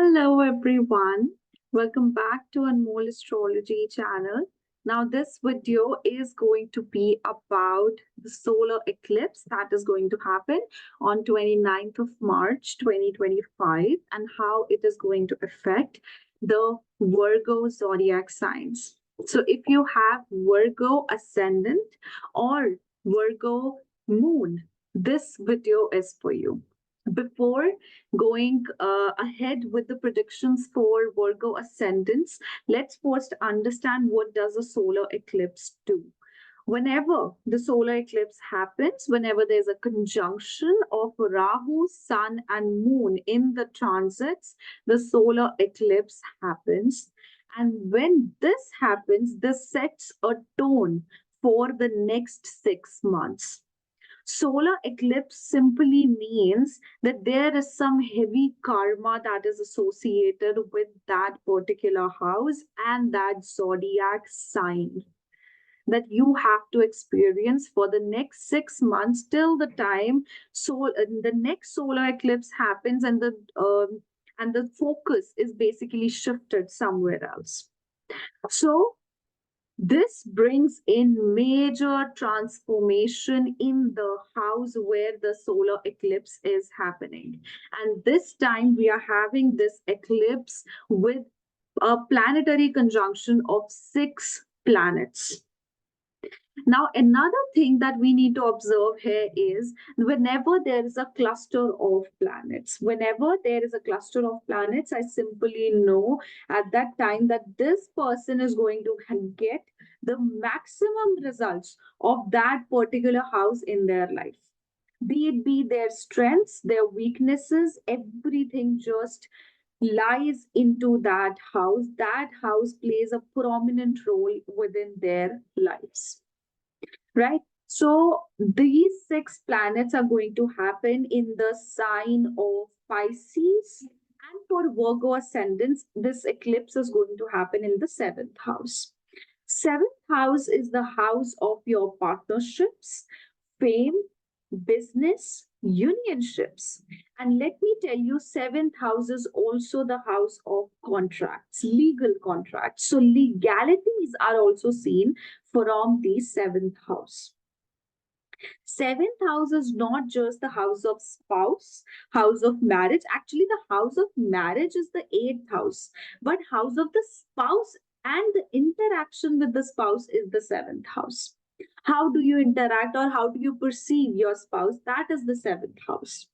Hello everyone. Welcome back to Anmoll Astrology channel. Now this video is going to be about the solar eclipse that is going to happen on 29th of March 2025 and how it is going to affect the Virgo zodiac signs. So if you have Virgo ascendant or Virgo moon, this video is for you. Before going ahead with the predictions for Virgo ascendants, let's first understand what does a solar eclipse do. Whenever the solar eclipse happens, whenever there's a conjunction of Rahu, Sun, and Moon in the transits, the solar eclipse happens. And when this happens, this sets a tone for the next 6 months. Solar eclipse simply means that there is some heavy karma that is associated with that particular house and that zodiac sign that you have to experience for the next 6 months till the time the next solar eclipse happens and the focus is basically shifted somewhere else. So this brings in major transformation in the house where the solar eclipse is happening. And this time we are having this eclipse with a planetary conjunction of 6 planets. Now, another thing that we need to observe here is whenever there is a cluster of planets, I simply know at that time that this person is going to get the maximum results of that particular house in their life. Be it be their strengths, their weaknesses, everything just lies into that house. That house plays a prominent role within their lives, right? So these 6 planets are going to happen in the sign of Pisces. And for Virgo ascendants, this eclipse is going to happen in the 7th house. 7th house is the house of your partnerships, fame, business, unionships. And let me tell you, 7th house is also the house of contracts, legal contracts. So legalities are also seen from the 7th house. 7th house is not just the house of spouse, house of marriage. Actually, the house of marriage is the 8th house, but house of the spouse and the interaction with the spouse is the 7th house. How do you interact or how do you perceive your spouse? That is the 7th house.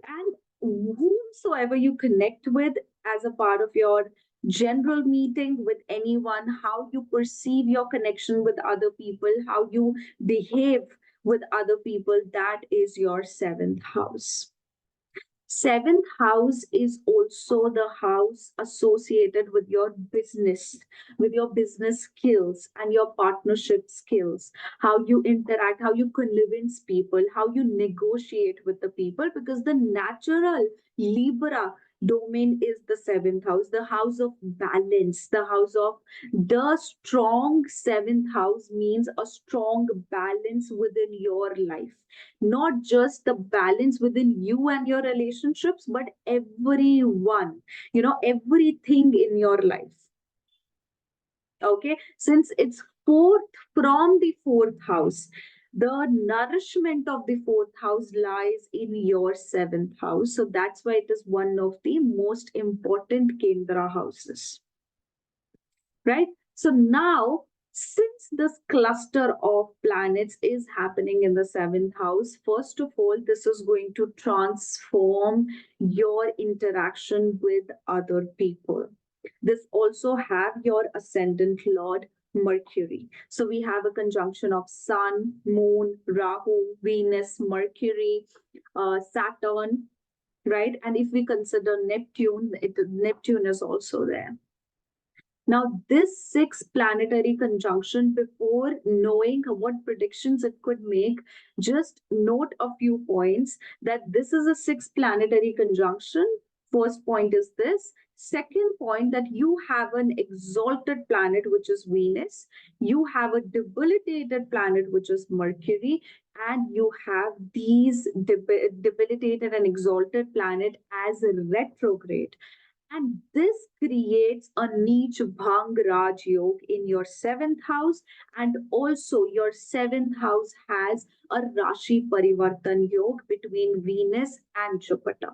And whomsoever you connect with as a part of your general meeting with anyone, how you perceive your connection with other people, how you behave with other people, that is your 7th house. 7th house is also the house associated with your business skills and your partnership skills, how you interact, how you convince people, how you negotiate with the people, because the natural Libra domain is the 7th house, the house of balance, the house of the strong 7th house means a strong balance within your life, not just the balance within you and your relationships, but everyone, everything in your life. Okay, since it's fourth from the 4th house, the nourishment of the 4th house lies in your 7th house. So that's why it is one of the most important Kendra houses, right? So now, since this cluster of planets is happening in the 7th house, first of all, this is going to transform your interaction with other people. This also have your ascendant lord Mercury. So we have a conjunction of Sun, Moon, Rahu, Venus, Mercury, Saturn, right? And if we consider Neptune, Neptune is also there. Now, this 6 planetary conjunction, before knowing what predictions it could make, just note a few points that this is a 6 planetary conjunction. First point is this. Second point, that you have an exalted planet, which is Venus. You have a debilitated planet, which is Mercury. And you have these debilitated and exalted planet as a retrograde. And this creates a Neech Bhang Raj Yoga in your seventh house, and also your seventh house has a Rashi Parivartan Yoga between Venus and Jupiter.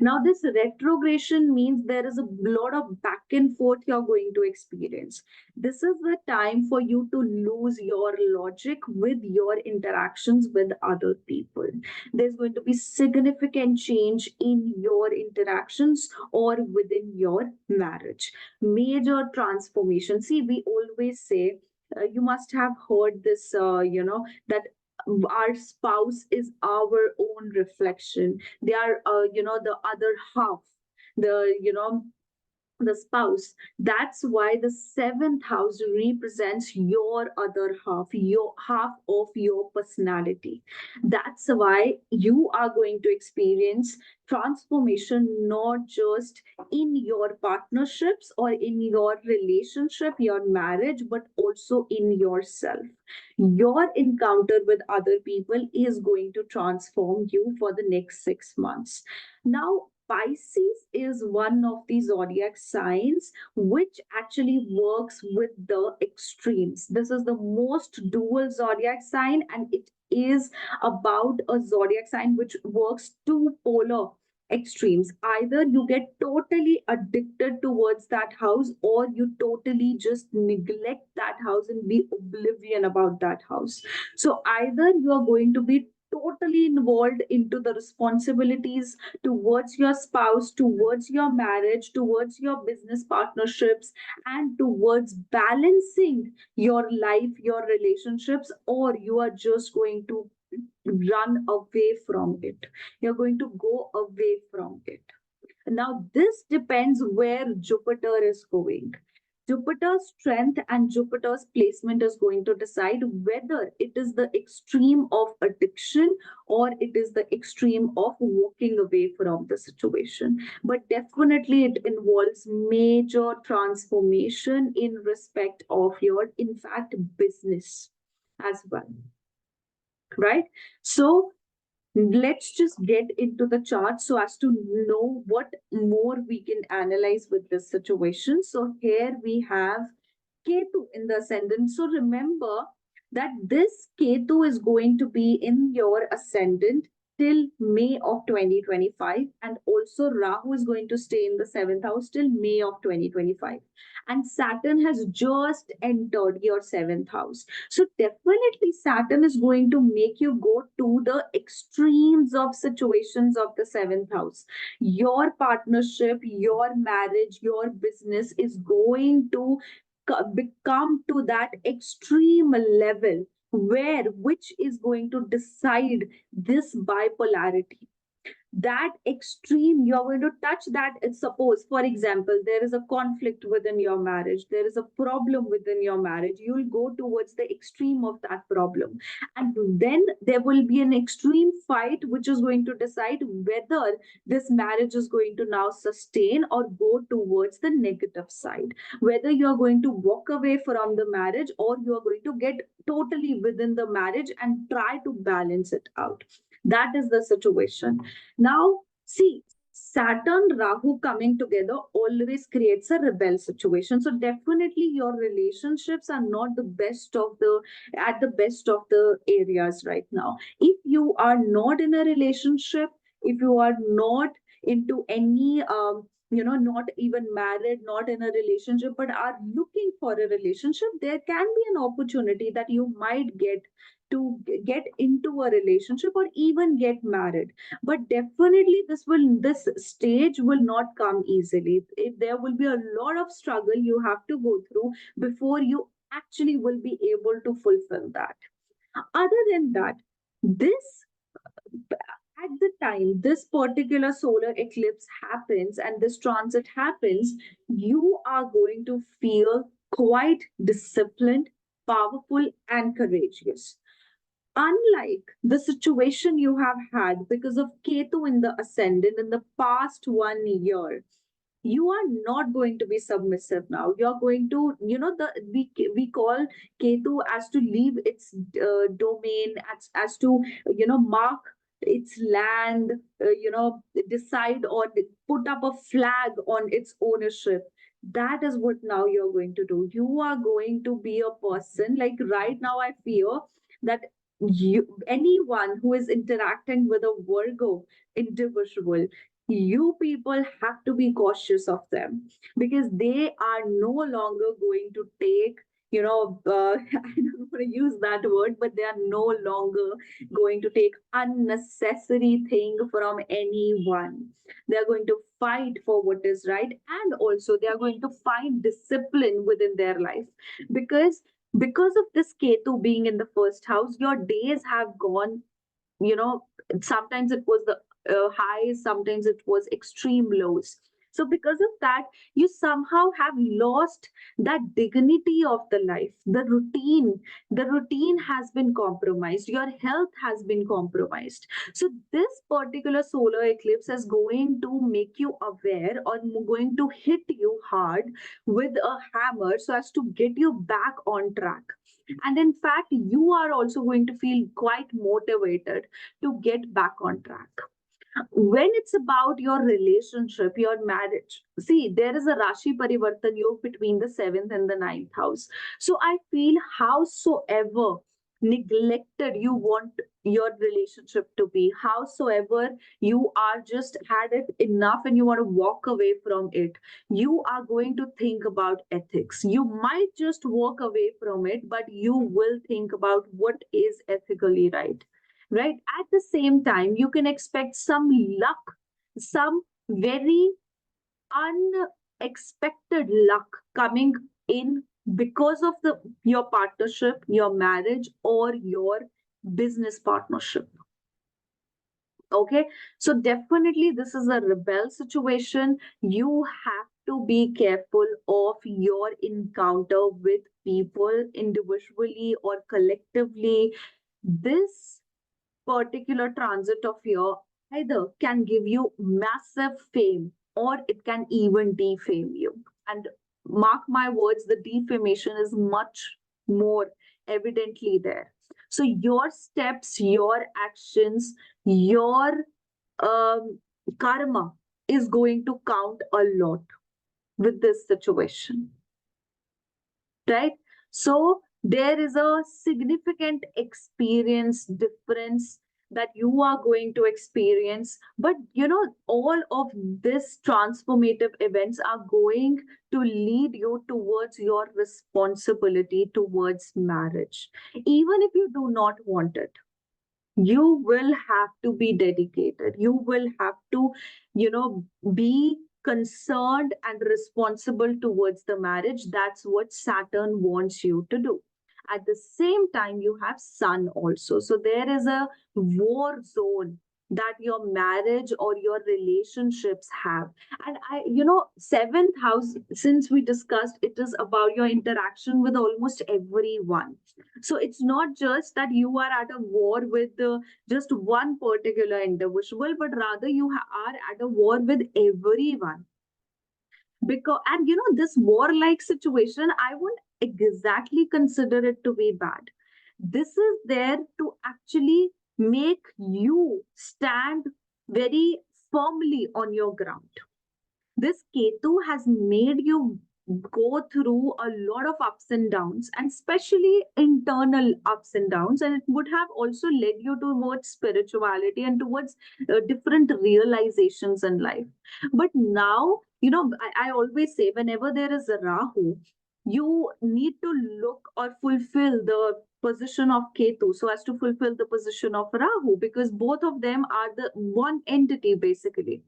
Now, this retrogression means there is a lot of back and forth you're going to experience. This is the time for you to lose your logic with your interactions with other people. There's going to be significant change in your interactions or within your marriage. Major transformation. See, we always say, you must have heard this, that our spouse is our own reflection. They are, the other half, the spouse. That's why the seventh house represents your other half, your half of your personality. That's why you are going to experience transformation, not just in your partnerships or in your relationship, your marriage, but also in yourself. Your encounter with other people is going to transform you for the next 6 months. Now, Pisces is one of the zodiac signs which actually works with the extremes. This is the most dual zodiac sign, and it is about a zodiac sign which works two polar extremes. Either you get totally addicted towards that house, or you totally just neglect that house and be oblivion about that house. So either you are going to be totally involved into the responsibilities towards your spouse, towards your marriage, towards your business partnerships, and towards balancing your life, your relationships, or you are just going to run away from it. You're going to go away from it. Now, this depends where Jupiter is going. Jupiter's strength and Jupiter's placement is going to decide whether it is the extreme of addiction or it is the extreme of walking away from the situation. But definitely, it involves major transformation in respect of your, in fact, business as well. Right? So, let's just get into the chart so as to know what more we can analyze with this situation. So here we have Ketu in the ascendant. So remember that this Ketu is going to be in your ascendant till May of 2025, and also Rahu is going to stay in the seventh house till May of 2025, and Saturn has just entered your seventh house. So definitely Saturn is going to make you go to the extremes of situations of the seventh house. Your partnership, your marriage, your business is going to become to that extreme level where which is going to decide this bipolarity, that extreme. You're going to touch that. Suppose, for example, there is a conflict within your marriage, there is a problem within your marriage, you'll go towards the extreme of that problem, and then there will be an extreme fight which is going to decide whether this marriage is going to now sustain or go towards the negative side, whether you're going to walk away from the marriage or you're going to get totally within the marriage and try to balance it out. That is the situation. Now, see, Saturn, Rahu coming together always creates a rebel situation. So definitely your relationships are not the best of the at the best of the areas right now. If you are not in a relationship, if you are not into any not even married, not in a relationship, but are looking for a relationship, there can be an opportunity that you might get to get into a relationship or even get married. But definitely this stage will not come easily. There will be a lot of struggle you have to go through before you actually will be able to fulfill that. Other than that, this at the time this particular solar eclipse happens and this transit happens, you are going to feel quite disciplined, powerful, and courageous. Unlike the situation you have had because of Ketu in the ascendant in the past 1 year, you are not going to be submissive now. You're going to, we call Ketu as to leave its domain, as to, mark its land, decide or put up a flag on its ownership. That is what now you're going to do. You are going to be a person, like right now I fear that anyone who is interacting with a Virgo individual, you people have to be cautious of them, because they are no longer going to take, I don't want to use that word, but they are no longer going to take unnecessary thing from anyone. They are going to fight for what is right, and also they are going to find discipline within their life, because of this Ketu being in the first house, your days have gone, you know sometimes it was the highs, sometimes it was extreme lows. So because of that, you somehow have lost that dignity of the life, the routine has been compromised, your health has been compromised. So this particular solar eclipse is going to make you aware, or going to hit you hard with a hammer, so as to get you back on track. And in fact, you are also going to feel quite motivated to get back on track. When it's about your relationship, your marriage, see, there is a Rashi Parivartan Yog between the seventh and the ninth house. So I feel, howsoever neglected you want your relationship to be, howsoever you are just had it enough and you want to walk away from it, you are going to think about ethics. You might just walk away from it, but you will think about what is ethically right. Right, at the same time, you can expect some luck, some very unexpected luck coming in, because of the your partnership, your marriage, or your business partnership. Okay, so definitely this is a rebel situation. You have to be careful of your encounter with people individually or collectively. This particular transit of your either can give you massive fame, or it can even defame you. And mark my words, the defamation is much more evidently there. So your steps, your actions, your karma is going to count a lot with this situation, right? So there is a significant experience difference that you are going to experience. But all of this transformative events are going to lead you towards your responsibility towards marriage, even if you do not want it. You will have to be dedicated, you will have to be concerned and responsible towards the marriage. That's what Saturn wants you to do. At the same time, you have Sun also, so there is a war zone that your marriage or your relationships have. And seventh house, since we discussed, it is about your interaction with almost everyone. So it's not just that you are at a war with just one particular individual, but rather you are at a war with everyone. Because, and this warlike situation, I won't exactly consider it to be bad. This is there to actually make you stand very firmly on your ground. This Ketu has made you go through a lot of ups and downs, and especially internal ups and downs, and it would have also led you towards spirituality and towards different realizations in life. But now, I always say, whenever there is a Rahu, you need to look or fulfill the position of Ketu so as to fulfill the position of Rahu, because both of them are the one entity basically.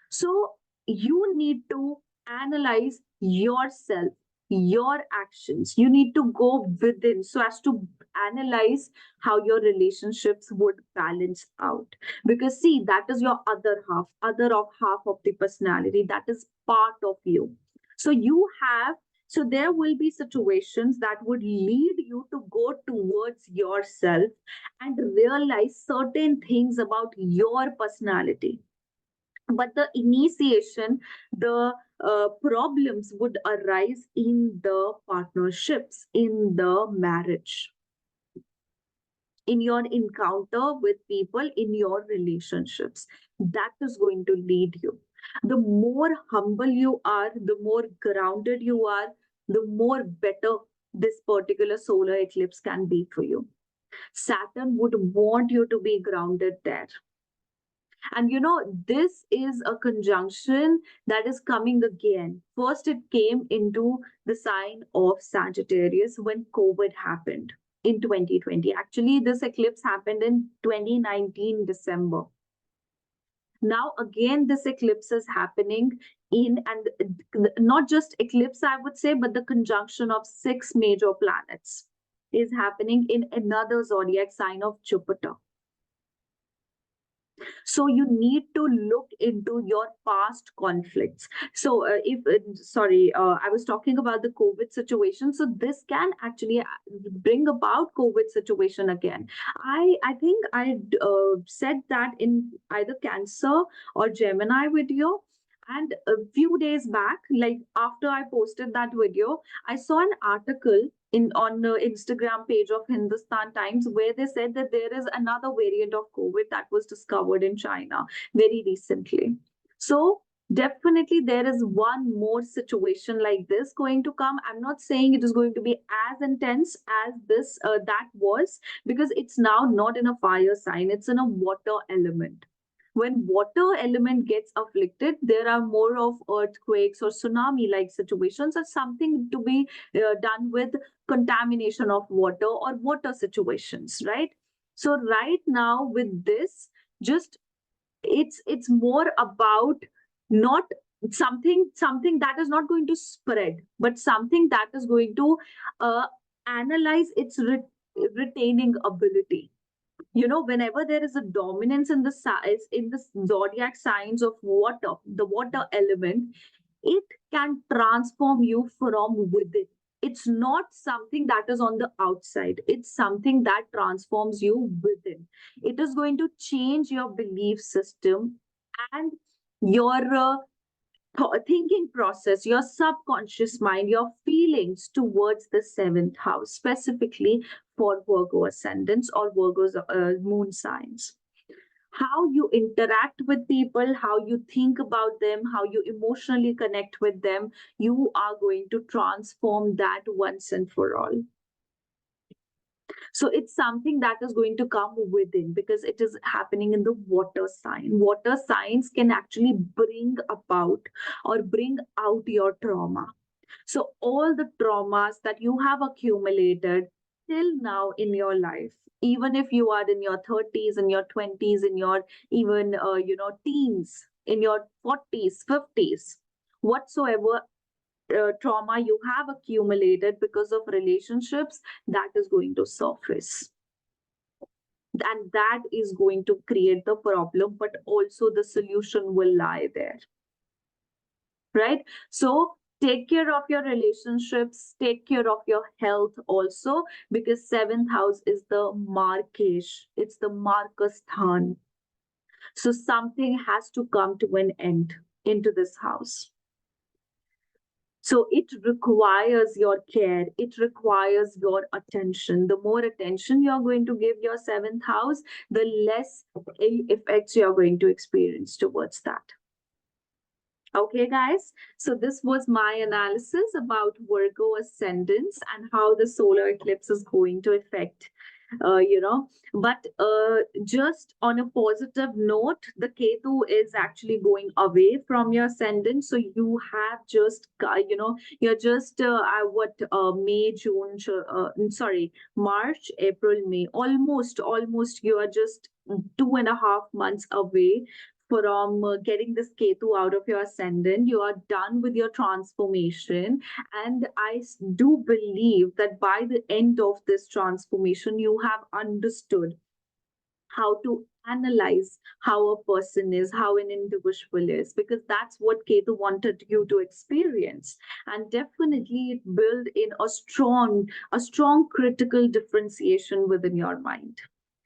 So you need to analyze yourself, your actions. You need to go within so as to analyze how your relationships would balance out. Because see, that is your other half of the personality. That is part of you. So there will be situations that would lead you to go towards yourself and realize certain things about your personality. But the initiation, the problems would arise in the partnerships, in the marriage. in your encounter with people, in your relationships. That is going to lead you. The more humble you are, the more grounded you are, the more better this particular solar eclipse can be for you. Saturn would want you to be grounded there. And this is a conjunction that is coming again. First, it came into the sign of Sagittarius when COVID happened in 2020. Actually, this eclipse happened in 2019 December. Now, again, this eclipse is happening and not just eclipse, I would say, but the conjunction of six major planets is happening in another zodiac sign of Jupiter. So you need to look into your past conflicts. So if sorry I was talking about the COVID situation, so this can actually bring about COVID situation again. I think I said that in either Cancer or Gemini video. And a few days back, like after I posted that video, I saw an article in on the Instagram page of Hindustan Times where they said that there is another variant of COVID that was discovered in China very recently. So definitely there is one more situation like this going to come. I'm not saying it is going to be as intense as this that was, because it's now not in a fire sign, it's in a water element. When water element gets afflicted, there are more of earthquakes or tsunami like situations, or something to be done with contamination of water or water situations, right? So right now with this, just it's more about not something that is not going to spread, but something that is going to uh, analyze its retaining ability. Whenever there is a dominance in the size in the zodiac signs of water, the water element, it can transform you from within. It's not something that is on the outside, it's something that transforms you within. It is going to change your belief system and your thinking process, your subconscious mind, your feelings towards the seventh house, specifically for Virgo ascendants or Virgo's moon signs. How you interact with people, how you think about them, how you emotionally connect with them, you are going to transform that once and for all. So it's something that is going to come within, because it is happening in the water sign. Water signs can actually bring about or bring out your trauma. So all the traumas that you have accumulated till now in your life, even if you are in your 30s, in your 20s, in your even teens, in your 40s, 50s, whatsoever trauma you have accumulated because of relationships, that is going to surface, and that is going to create the problem, but also the solution will lie there, right? So take care of your relationships, take care of your health also, because seventh house is the markesh, it's the markasthan. So something has to come to an end into this house. So it requires your care, it requires your attention. The more attention you're going to give your seventh house, the less ill effects you're going to experience towards that. Okay, guys. So this was my analysis about Virgo ascendants and how the solar eclipse is going to affect but just on a positive note, the Ketu is actually going away from your ascendant. So you have just, you're just, May, June, sorry, March, April, May, almost you are just 2.5 months away from getting this Ketu out of your ascendant. You are done with your transformation. And I do believe that by the end of this transformation, you have understood how to analyze how a person is, how an individual is, because that's what Ketu wanted you to experience. And definitely it built in a strong critical differentiation within your mind.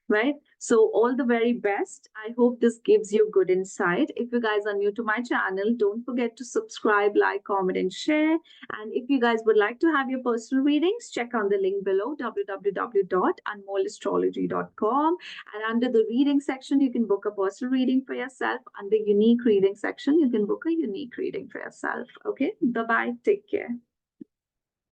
Right? So all the very best. I hope this gives you good insight. If you guys are new to my channel, don't forget to subscribe, like, comment, and share. And if you guys would like to have your personal readings, check on the link below, www.anmollastrology.com. And under the reading section, you can book a personal reading for yourself. Under unique reading section, you can book a unique reading for yourself. Okay, bye-bye. Take care.